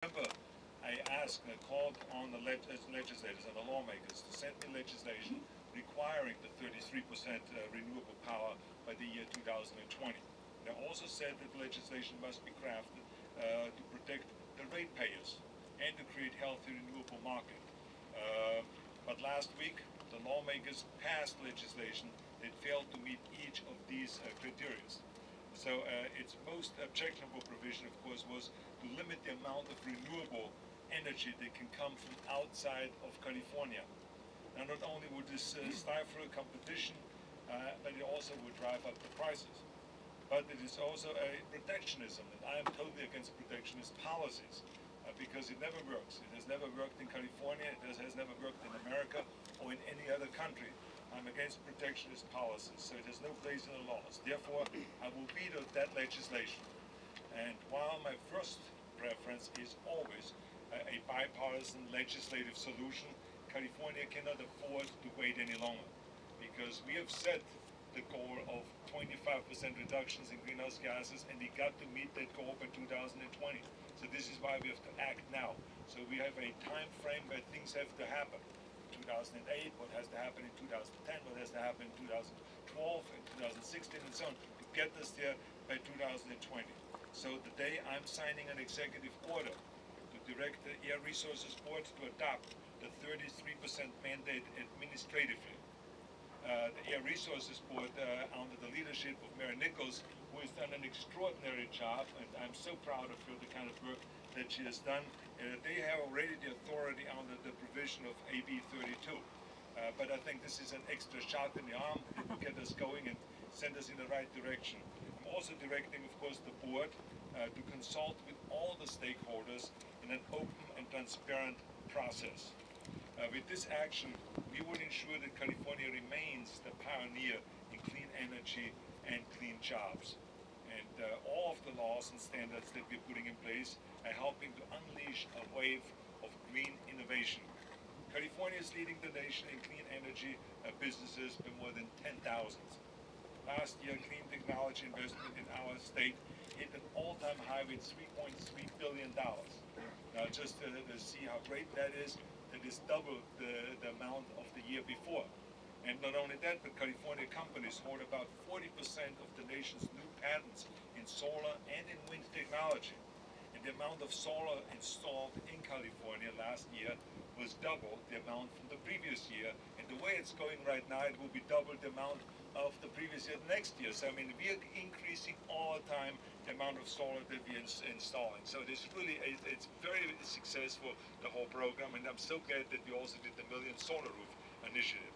Remember, I called on the legislators and the lawmakers to send in legislation requiring the 33% renewable power by the year 2020. They also said that legislation must be crafted to protect the ratepayers and to create healthy renewable market. But last week, the lawmakers passed legislation that failed to meet each of these criteria. So its most objectionable provision, of course, was to limit the amount of renewable energy that can come from outside of California. Now, not only would this stifle competition, but it also would drive up the prices. But it is also a protectionism, and I am totally against protectionist policies because it never works. It has never worked in California, it has never worked in America or in any other country. I'm against protectionist policies, so it has no place in the laws. Therefore, I will veto that legislation. And while my first preference is always a bipartisan legislative solution, California cannot afford to wait any longer, because we have set the goal of 25% reductions in greenhouse gases, and we got to meet that goal by 2020. So this is why we have to act now. So we have a time frame where things have to happen. 2008, what has to happen in 2010, what has to happen in 2012, and 2016, and so on, to get us there by 2020. So today I'm signing an executive order to direct the Air Resources Board to adopt the 33% mandate administratively. The Air Resources Board, under the leadership of Mary Nichols, who has done an extraordinary job, and I'm so proud of her, the kind of work that she has done. They have already the authority under the provision of AB 32. But I think this is an extra shot in the arm that will get us going and send us in the right direction. I'm also directing, of course, the board to consult with all the stakeholders in an open and transparent process. With this action, we would ensure that California remains the pioneer in clean energy and clean jobs. And all of the laws and standards that we're putting in place are helping to unleash a wave of green innovation. California is leading the nation in clean energy businesses by more than 10,000. Last year, clean technology investment in our state hit an all-time high with $3.3 billion. Now, just to see how great that is double the amount of the year before. And not only that, but California companies hold about 40% of the nation's new patents in solar and in wind technology. And the amount of solar installed in California last year was double the amount from the previous year. And the way it's going right now, it will be double the amount of the previous year next year. So I mean, we are increasing all the time the amount of solar that we are installing. So it's very successful, the whole program. And I'm so glad that we also did the Million Solar Roof initiative.